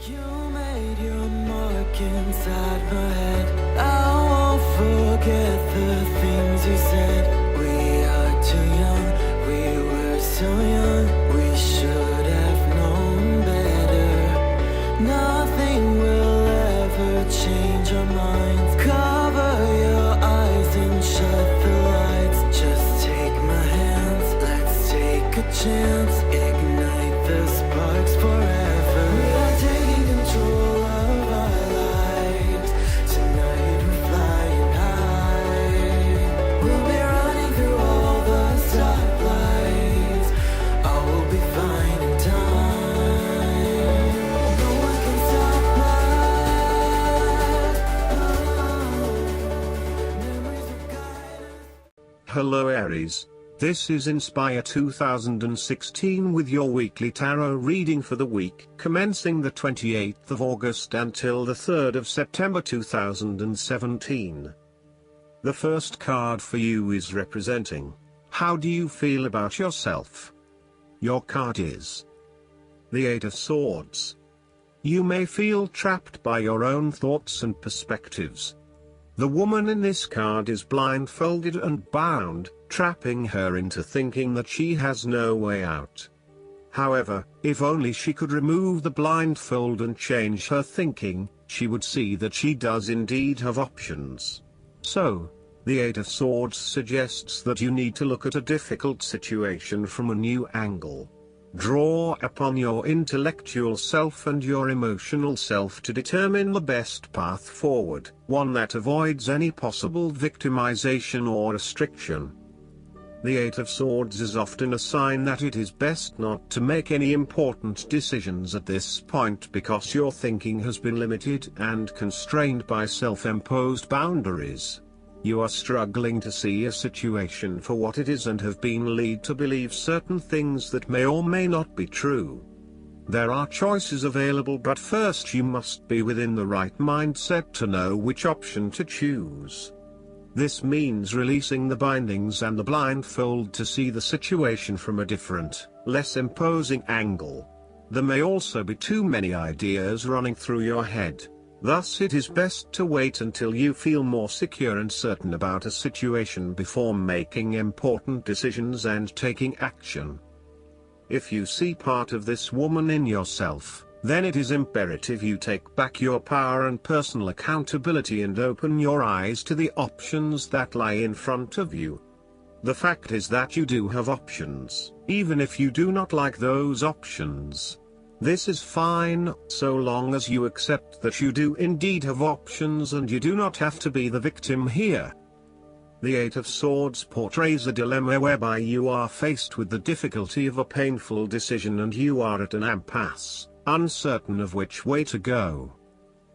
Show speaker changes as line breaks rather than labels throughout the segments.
You made your mark inside my head. I won't forget the things you said. We are too young, we were so young. We should have known better. Nothing will ever change our minds. Cover your eyes and shut the lights. Just take my hands, let's take a chance. Ignite the sparks forever. We are taking control of our lives. Tonight we're flying high. We'll be running through all the stoplights. All will be fine in time. No one can stop us. Memories will guide us.
Hello Aries, this is Inspire 2016 with your weekly tarot reading for the week commencing the 28th of August until the 3rd of September 2017. The first card for you is representing, how do you feel about yourself? Your card is the Eight of Swords. You may feel trapped by your own thoughts and perspectives. The woman in this card is blindfolded and bound, trapping her into thinking that she has no way out. However, if only she could remove the blindfold and change her thinking, she would see that she does indeed have options. So, the Eight of Swords suggests that you need to look at a difficult situation from a new angle. Draw upon your intellectual self and your emotional self to determine the best path forward, one that avoids any possible victimization or restriction. The Eight of Swords is often a sign that it is best not to make any important decisions at this point because your thinking has been limited and constrained by self-imposed boundaries. You are struggling to see a situation for what it is and have been led to believe certain things that may or may not be true. There are choices available, but first you must be within the right mindset to know which option to choose. This means releasing the bindings and the blindfold to see the situation from a different, less imposing angle. There may also be too many ideas running through your head. Thus it is best to wait until you feel more secure and certain about a situation before making important decisions and taking action. If you see part of this woman in yourself, then it is imperative you take back your power and personal accountability and open your eyes to the options that lie in front of you. The fact is that you do have options, even if you do not like those options. This is fine, so long as you accept that you do indeed have options and you do not have to be the victim here. The Eight of Swords portrays a dilemma whereby you are faced with the difficulty of a painful decision and you are at an impasse, uncertain of which way to go.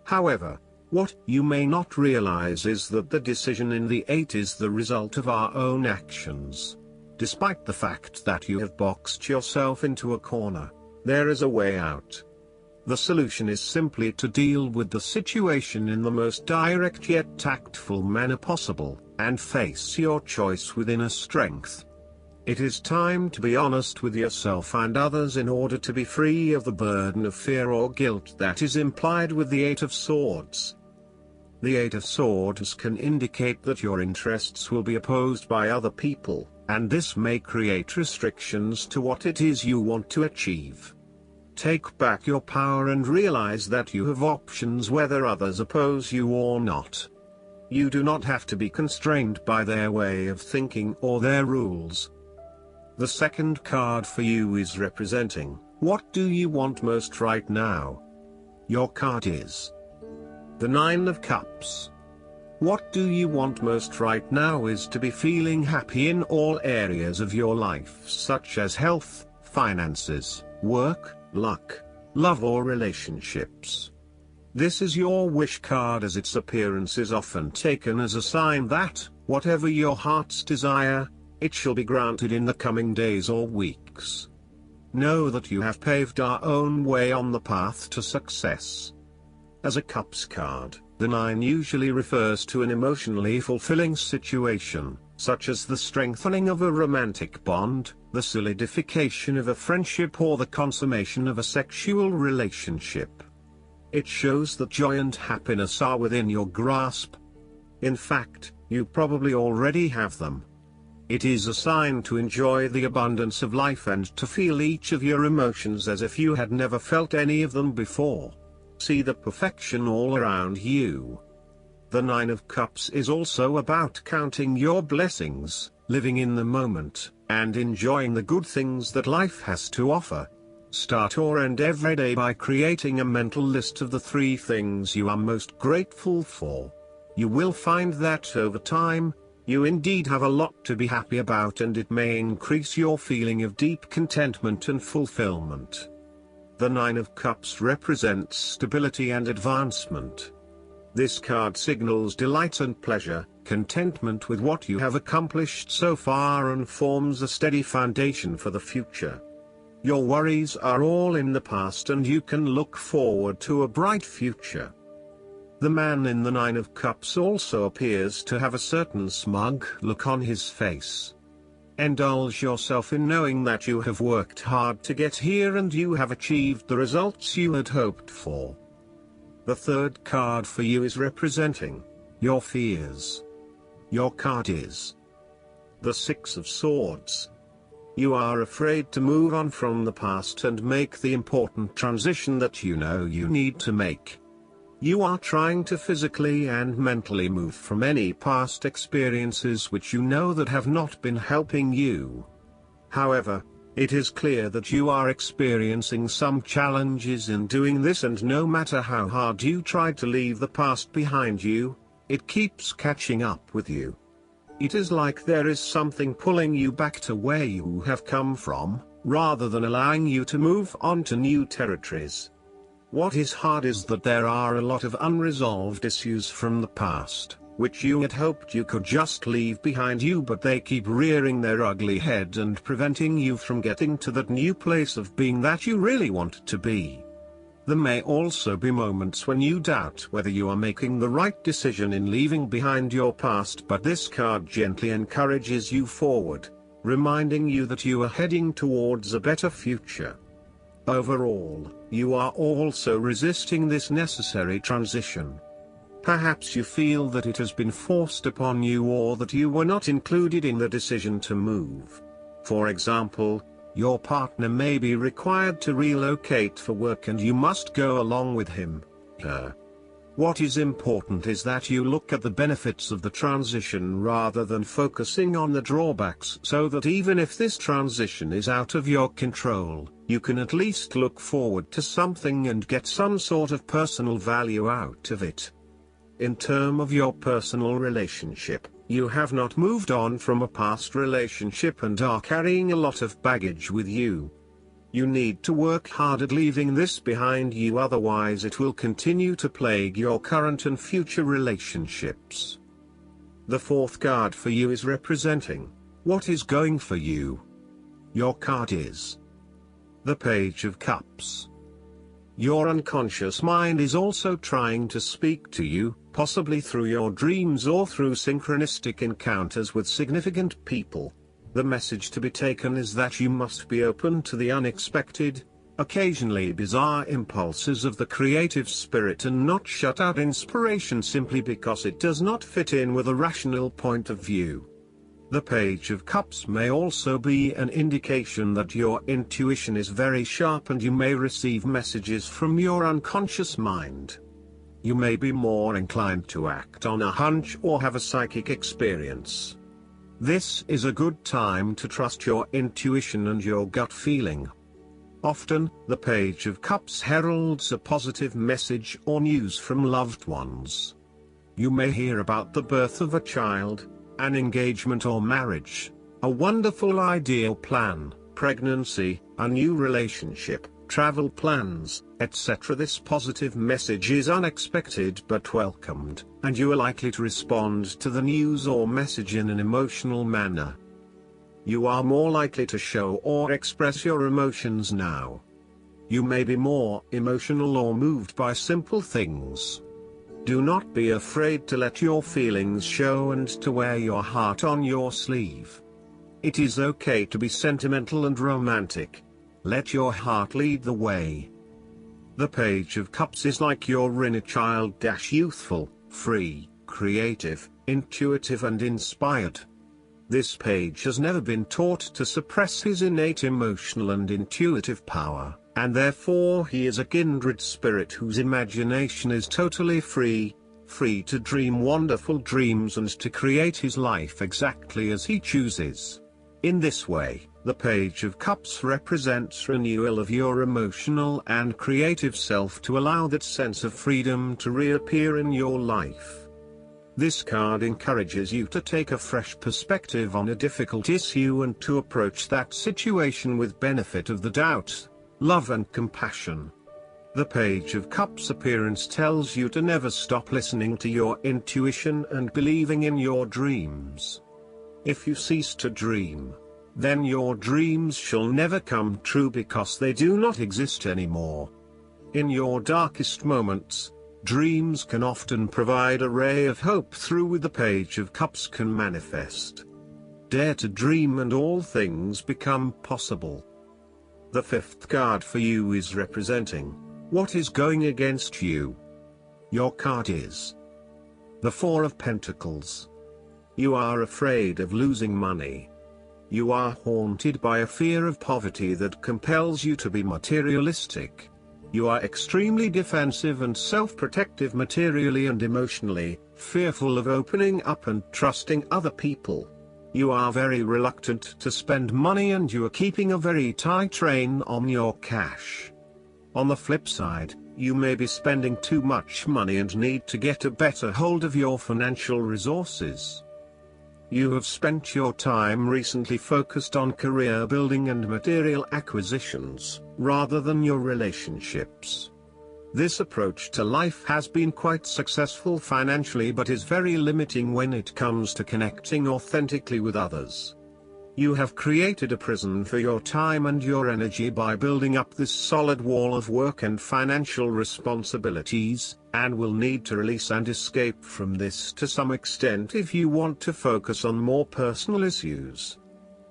However, what you may not realize is that the decision in the Eight is the result of our own actions. Despite the fact that you have boxed yourself into a corner, there is a way out. The solution is simply to deal with the situation in the most direct yet tactful manner possible, and face your choice with inner strength. It is time to be honest with yourself and others in order to be free of the burden of fear or guilt that is implied with the Eight of Swords. The Eight of Swords can indicate that your interests will be opposed by other people, and this may create restrictions to what it is you want to achieve. Take back your power and realize that you have options whether others oppose you or not. You do not have to be constrained by their way of thinking or their rules. The second card for you is representing, what do you want most right now? Your card is the Nine of Cups. What do you want most right now is to be feeling happy in all areas of your life, such as health, finances, work, luck, love or relationships. This is your wish card, as its appearance is often taken as a sign that, whatever your heart's desire, it shall be granted in the coming days or weeks. Know that you have paved our own way on the path to success. As a Cups card, the Nine usually refers to an emotionally fulfilling situation, such as the strengthening of a romantic bond, the solidification of a friendship or the consummation of a sexual relationship. It shows that joy and happiness are within your grasp. In fact, you probably already have them. It is a sign to enjoy the abundance of life and to feel each of your emotions as if you had never felt any of them before. See the perfection all around you. The Nine of Cups is also about counting your blessings, living in the moment, and enjoying the good things that life has to offer. Start or end every day by creating a mental list of the 3 things you are most grateful for. You will find that over time, you indeed have a lot to be happy about, and it may increase your feeling of deep contentment and fulfillment. The Nine of Cups represents stability and advancement. This card signals delight and pleasure, contentment with what you have accomplished so far, and forms a steady foundation for the future. Your worries are all in the past and you can look forward to a bright future. The man in the Nine of Cups also appears to have a certain smug look on his face. Indulge yourself in knowing that you have worked hard to get here and you have achieved the results you had hoped for. The third card for you is representing your fears. Your card is the Six of Swords. You are afraid to move on from the past and make the important transition that you know you need to make. You are trying to physically and mentally move from any past experiences which you know that have not been helping you. However, it is clear that you are experiencing some challenges in doing this, and no matter how hard you try to leave the past behind you, it keeps catching up with you. It is like there is something pulling you back to where you have come from, rather than allowing you to move on to new territories. What is hard is that there are a lot of unresolved issues from the past, which you had hoped you could just leave behind you, but they keep rearing their ugly head and preventing you from getting to that new place of being that you really want to be. There may also be moments when you doubt whether you are making the right decision in leaving behind your past, but this card gently encourages you forward, reminding you that you are heading towards a better future. Overall, you are also resisting this necessary transition. Perhaps you feel that it has been forced upon you, or that you were not included in the decision to move. For example, your partner may be required to relocate for work and you must go along with him, her. What is important is that you look at the benefits of the transition rather than focusing on the drawbacks, so that even if this transition is out of your control, you can at least look forward to something and get some sort of personal value out of it. In terms of your personal relationship, you have not moved on from a past relationship and are carrying a lot of baggage with you. You need to work hard at leaving this behind you, otherwise it will continue to plague your current and future relationships. The fourth card for you is representing what is going for you. Your card is the Page of Cups. Your unconscious mind is also trying to speak to you, possibly through your dreams or through synchronistic encounters with significant people. The message to be taken is that you must be open to the unexpected, occasionally bizarre impulses of the creative spirit, and not shut out inspiration simply because it does not fit in with a rational point of view. The Page of Cups may also be an indication that your intuition is very sharp and you may receive messages from your unconscious mind. You may be more inclined to act on a hunch or have a psychic experience. This is a good time to trust your intuition and your gut feeling. Often, the Page of Cups heralds a positive message or news from loved ones. You may hear about the birth of a child, an engagement or marriage, a wonderful ideal plan, pregnancy, a new relationship, travel plans, etc. This positive message is unexpected but welcomed, and you are likely to respond to the news or message in an emotional manner. You are more likely to show or express your emotions now. You may be more emotional or moved by simple things. Do not be afraid to let your feelings show and to wear your heart on your sleeve. It is okay to be sentimental and romantic. Let your heart lead the way. The Page of Cups is like your inner child, youthful, free, creative, intuitive and inspired. This page has never been taught to suppress his innate emotional and intuitive power, and therefore he is a kindred spirit whose imagination is totally free to dream wonderful dreams and to create his life exactly as he chooses. In this way, the Page of Cups represents renewal of your emotional and creative self to allow that sense of freedom to reappear in your life. This card encourages you to take a fresh perspective on a difficult issue and to approach that situation with benefit of the doubt, love and compassion. The Page of Cups appearance tells you to never stop listening to your intuition and believing in your dreams. If you cease to dream, then your dreams shall never come true because they do not exist anymore. In your darkest moments, dreams can often provide a ray of hope through the Page of Cups can manifest. Dare to dream and all things become possible. The fifth card for you is representing what is going against you. Your card is the Four of Pentacles. You are afraid of losing money. You are haunted by a fear of poverty that compels you to be materialistic. You are extremely defensive and self-protective materially and emotionally, fearful of opening up and trusting other people. You are very reluctant to spend money and you are keeping a very tight rein on your cash. On the flip side, you may be spending too much money and need to get a better hold of your financial resources. You have spent your time recently focused on career building and material acquisitions, rather than your relationships. This approach to life has been quite successful financially but is very limiting when it comes to connecting authentically with others. You have created a prison for your time and your energy by building up this solid wall of work and financial responsibilities, and will need to release and escape from this to some extent if you want to focus on more personal issues.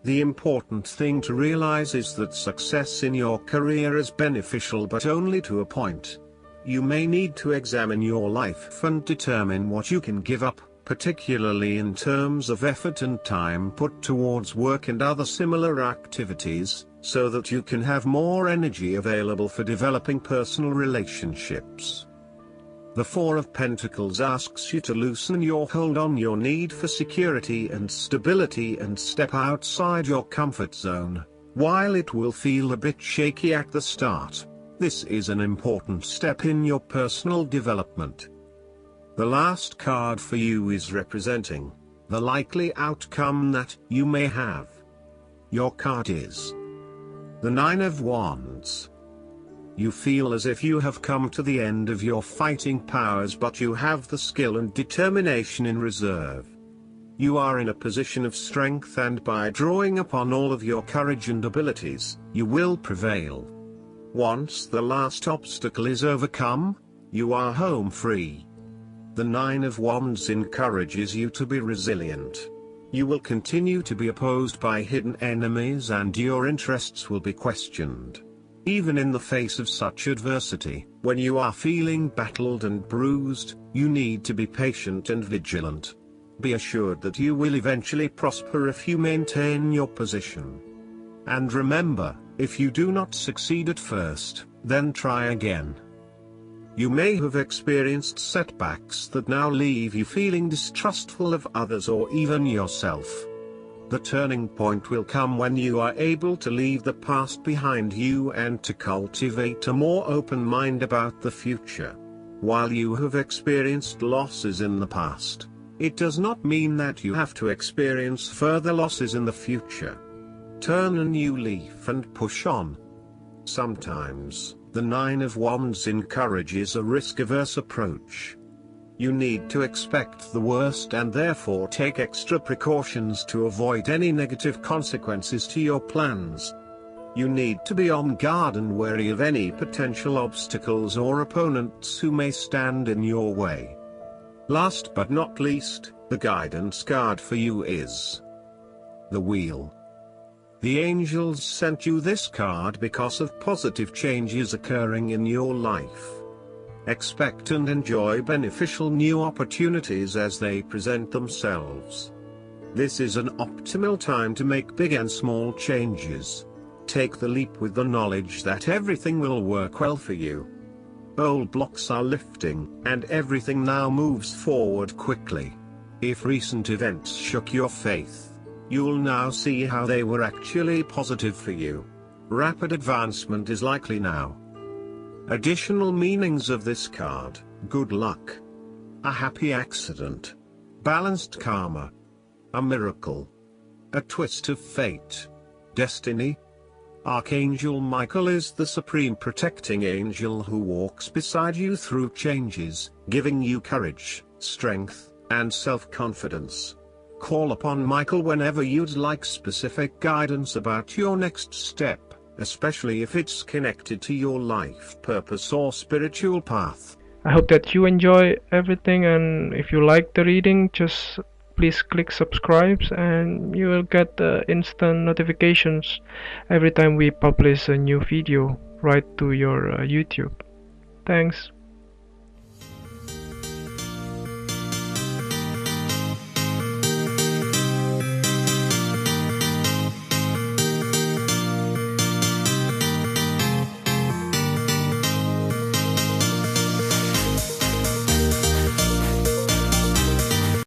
The important thing to realize is that success in your career is beneficial but only to a point. You may need to examine your life and determine what you can give up, particularly in terms of effort and time put towards work and other similar activities, so that you can have more energy available for developing personal relationships. The Four of Pentacles asks you to loosen your hold on your need for security and stability and step outside your comfort zone. While it will feel a bit shaky at the start, this is an important step in your personal development. The last card for you is representing the likely outcome that you may have. Your card is the Nine of Wands. You feel as if you have come to the end of your fighting powers, but you have the skill and determination in reserve. You are in a position of strength, and by drawing upon all of your courage and abilities, you will prevail. Once the last obstacle is overcome, you are home free. The Nine of Wands encourages you to be resilient. You will continue to be opposed by hidden enemies and your interests will be questioned. Even in the face of such adversity, when you are feeling battled and bruised, you need to be patient and vigilant. Be assured that you will eventually prosper if you maintain your position. And remember, if you do not succeed at first, then try again. You may have experienced setbacks that now leave you feeling distrustful of others or even yourself. The turning point will come when you are able to leave the past behind you and to cultivate a more open mind about the future. While you have experienced losses in the past, it does not mean that you have to experience further losses in the future. Turn a new leaf and push on. Sometimes, the Nine of Wands encourages a risk-averse approach. You need to expect the worst and therefore take extra precautions to avoid any negative consequences to your plans. You need to be on guard and wary of any potential obstacles or opponents who may stand in your way. Last but not least, the guidance card for you is the Wheel. The angels sent you this card because of positive changes occurring in your life. Expect and enjoy beneficial new opportunities as they present themselves. This is an optimal time to make big and small changes. Take the leap with the knowledge that everything will work well for you. Old blocks are lifting, and everything now moves forward quickly. If recent events shook your faith, you'll now see how they were actually positive for you. Rapid advancement is likely now. Additional meanings of this card: good luck, a happy accident, balanced karma, a miracle, a twist of fate, destiny. Archangel Michael is the supreme protecting angel who walks beside you through changes, giving you courage, strength, and self-confidence. Call upon Michael whenever you'd like specific guidance about your next step, especially if it's connected to your life purpose or spiritual path.
I hope that you enjoy everything, and if you like the reading, just please click subscribe and you will get instant notifications every time we publish a new video right to your YouTube. Thanks.